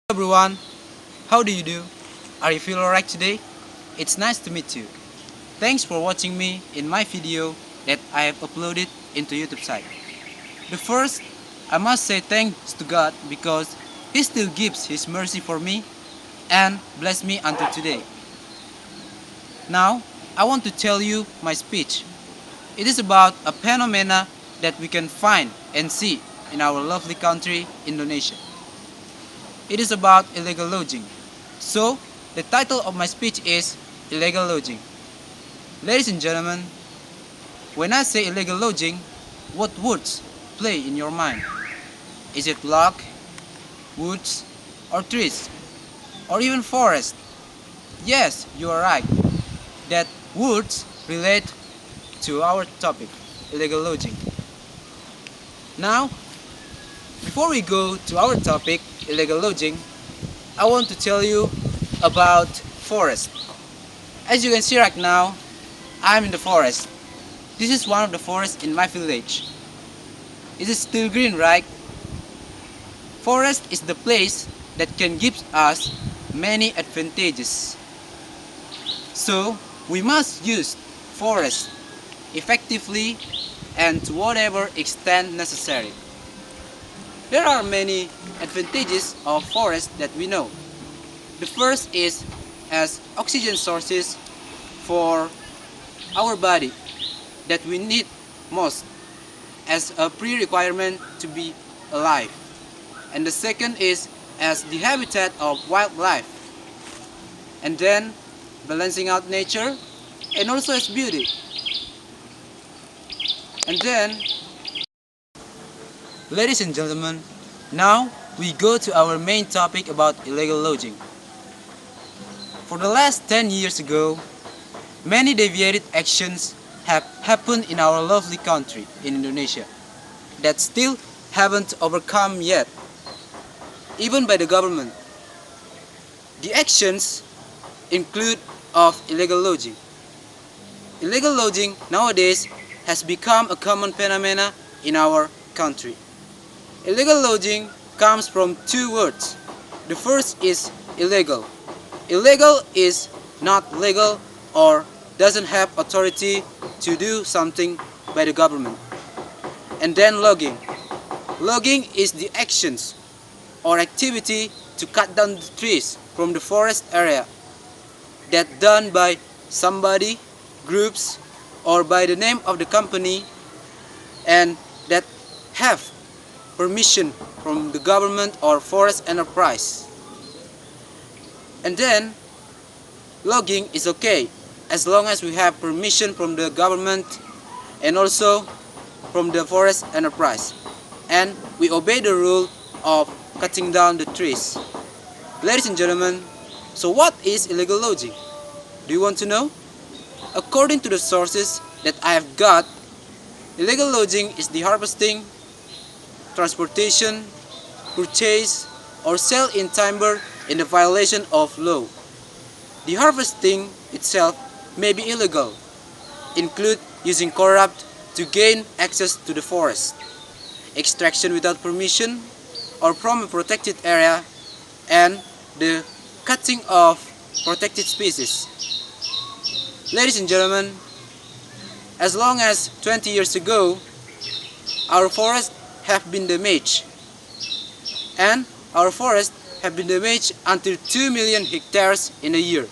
Everyone, how do you do? Are you feel alright today? It's nice to meet you. Thanks for watching me in my video that I have uploaded into YouTube site. The first, I must say thanks to God because He still gives His mercy for me and bless me until today. Now, I want to tell you my speech. It is about a phenomena that we can find and see in our lovely country, Indonesia. It is about illegal lodging. So, the title of my speech is Illegal Lodging. Ladies and gentlemen, when I say illegal lodging, what words play in your mind? Is it block, woods, or trees, or even forest? Yes, you are right. That words relate to our topic, illegal lodging. Now, before we go to our topic, illegal lodging, I want to tell you about forest. As you can see right now, I'm in the forest. This is one of the forests in my village. It is still green, right? Forest is the place that can give us many advantages. So, we must use forest effectively and to whatever extent necessary. There are many advantages of forest that we know. The first is as oxygen sources for our body that we need most as a pre-requirement to be alive. And the second is as the habitat of wildlife. And then balancing out nature and also as beauty. And then, ladies and gentlemen, now we go to our main topic about illegal lodging. For the last 10 years ago, many deviated actions have happened in our lovely country in Indonesia that still haven't overcome yet, even by the government. The actions include of illegal lodging. Illegal lodging nowadays has become a common phenomena in our country. Illegal lodging comes from two words. The first is illegal. Illegal is not legal or doesn't have authority to do something by the government. And then logging. Logging is the actions or activity to cut down the trees from the forest area that done by somebody, groups, or by the name of the company and that have permission from the government or forest enterprise. And then logging is okay as long as we have permission from the government and also from the forest enterprise and we obey the rule of cutting down the trees. Ladies and gentlemen, so what is illegal logging? Do you want to know? According to the sources that I have got, illegal logging is the harvesting, transportation, purchase, or sale in timber in the violation of law. The harvesting itself may be illegal, include using corrupt to gain access to the forest, extraction without permission or from a protected area, and the cutting of protected species. Ladies and gentlemen, as long as 20 years ago, our forests have been damaged. And our forests have been damaged until 2 million hectares in a year.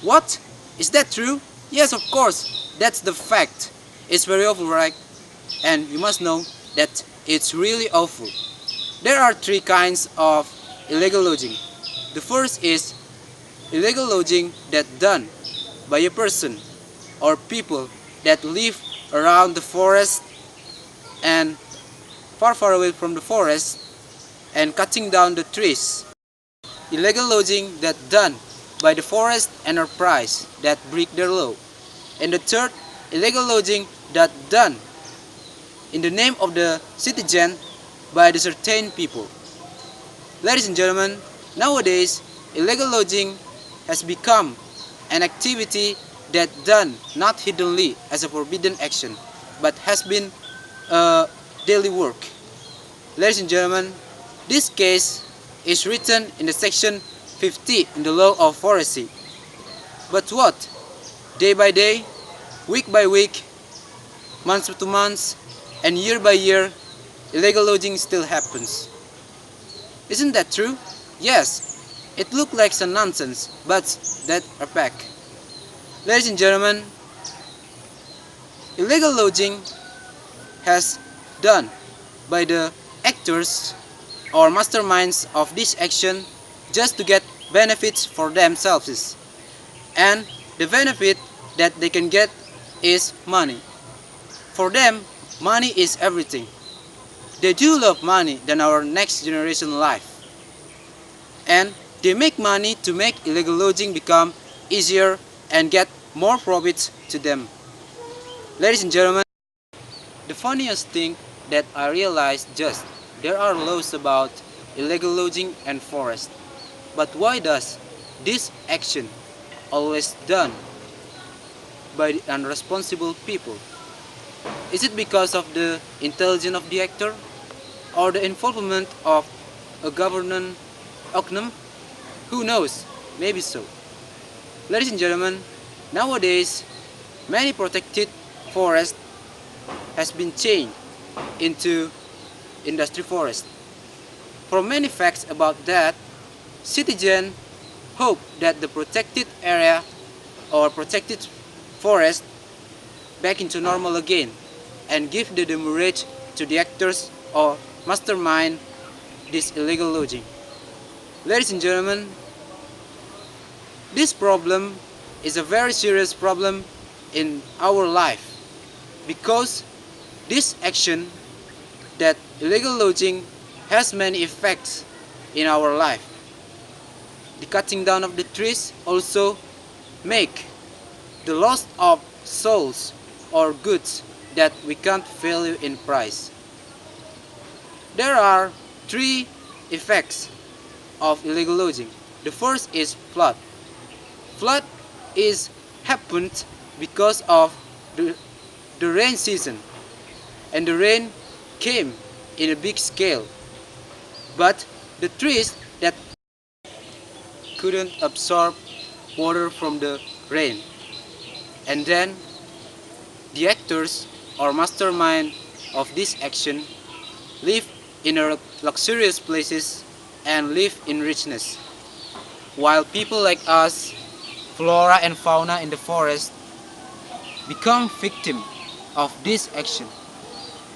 What? Is that true? Yes, of course. That's the fact. It's very awful, right? And you must know that it's really awful. There are three kinds of illegal lodging. The first is illegal lodging that done by a person or people that live around the forest and far away from the forest and cutting down the trees. Illegal lodging that done by the forest enterprise that break their law. And the third, illegal lodging that done in the name of the citizen by the certain people. Ladies and gentlemen, nowadays illegal lodging has become an activity that done not hiddenly as a forbidden action, but has been a daily work. Ladies and gentlemen, this case is written in the section 50 in the law of forestry. But what? Day by day, week by week, month to month, and year by year, illegal logging still happens. Isn't that true? Yes, it looks like some nonsense, but that's a fact. Ladies and gentlemen, illegal logging has done by the actors or masterminds of this action just to get benefits for themselves, and the benefit that they can get is money. For them, money is everything. They do love money than our next generation life, and they make money to make illegal logging become easier and get more profits to them. Ladies and gentlemen, the funniest thing that I realized just there are laws about illegal logging and forest, but why does this action always done by the unresponsible people? Is it because of the intelligence of the actor or the involvement of a government ocnum? Who knows? Maybe so. Ladies and gentlemen, nowadays many protected forests has been changed into industry forest. For many facts about that, citizens hope that the protected area or protected forest back into normal again and give the demurrage to the actors or mastermind this illegal logging. Ladies and gentlemen, this problem is a very serious problem in our life because this action that illegal logging has many effects in our life. The cutting down of the trees also make the loss of souls or goods that we can't value in price. There are three effects of illegal logging. The first is flood. Flood is happened because of the rain season, and the rain came in a big scale, but the trees that couldn't absorb water from the rain, and then the actors or mastermind of this action live in a luxurious places and live in richness, while people like us, flora and fauna in the forest, become victim of this action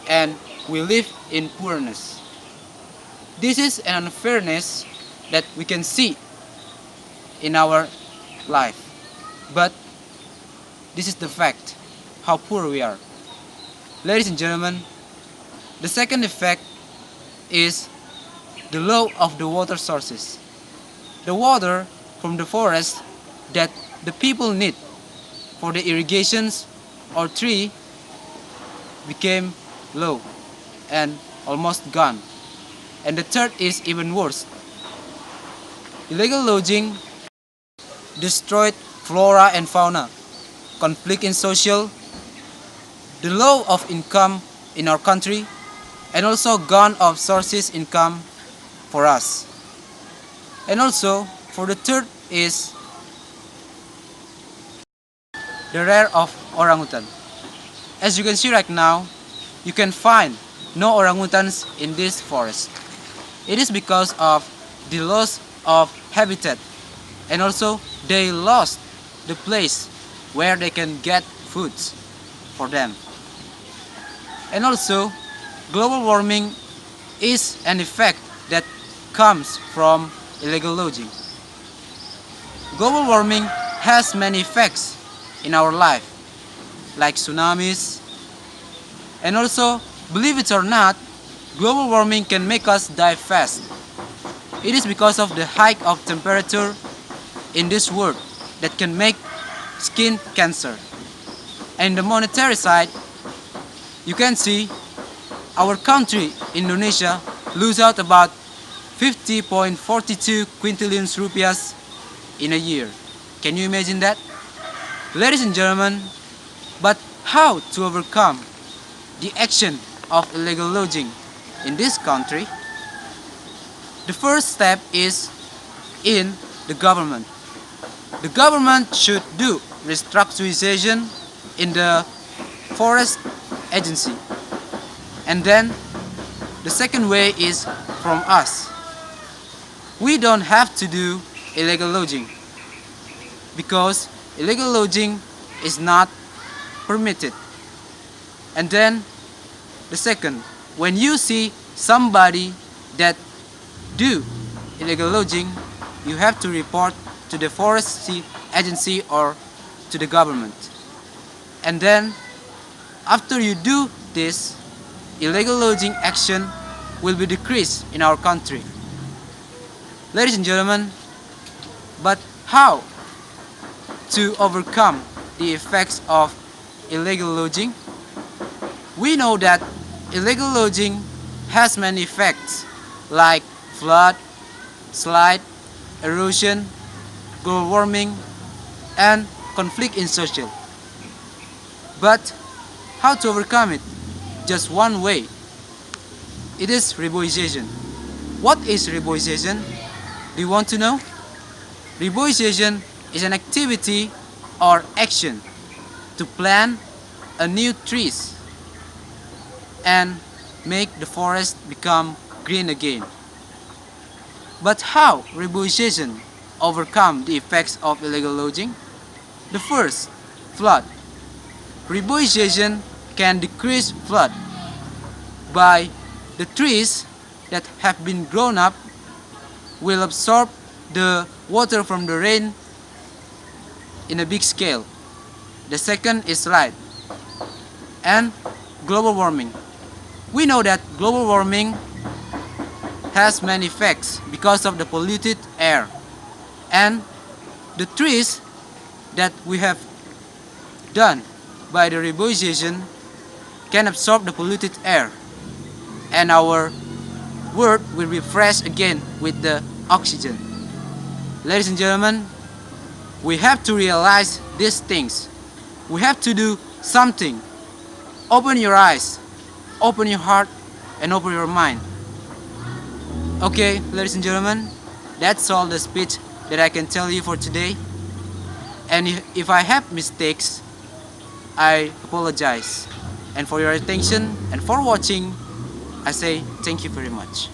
and we live in poorness. This is an unfairness that we can see in our life, but this is the fact how poor we are. Ladies and gentlemen, the second effect is the loss of the water sources. The water from the forest that the people need for the irrigations or tree became low and almost gone. And the third is even worse. Illegal logging destroyed flora and fauna, conflict in social, the low of income in our country, and also gone of sources income for us. And also for the third is the rare of orangutan. As you can see right now, you can find no orangutans in this forest. It is because of the loss of habitat, and also they lost the place where they can get foods for them. And also global warming is an effect that comes from illegal logging. Global warming has many effects in our life, like tsunamis, and also, believe it or not, global warming can make us die fast. It is because of the hike of temperature in this world that can make skin cancer. And the monetary side, you can see our country, Indonesia, lose out about 50.42 quintillion rupiahs in a year. Can you imagine that? Ladies and gentlemen, but how to overcome the action of illegal logging in this country? The first step is in the government. The government should do restructurization in the forest agency. And then the second way is from us. We don't have to do illegal logging because illegal logging is not permitted. And then the second, when you see somebody that do illegal logging, you have to report to the forestry agency or to the government. And then after you do this, illegal logging action will be decreased in our country. Ladies and gentlemen, but how to overcome the effects of illegal logging? We know that illegal logging has many effects like flood, slide, erosion, global warming, and conflict in social. But how to overcome it? Just one way. It is reboisation. What is reboisation? Do you want to know? Reboisation is an activity or action to plant a new trees and make the forest become green again. But how reboisation overcome the effects of illegal logging? The first, flood. Reboisation can decrease flood by the trees that have been grown up will absorb the water from the rain in a big scale. The second is light and global warming. We know that global warming has many effects because of the polluted air, and the trees that we have done by the reboisation can absorb the polluted air, and our world will be fresh again with the oxygen. Ladies and gentlemen, we have to realize these things. We have to do something. Open your eyes, open your heart, and open your mind. Okay, ladies and gentlemen, that's all the speech that I can tell you for today. And if I have mistakes, I apologize. And for your attention and for watching, I say thank you very much.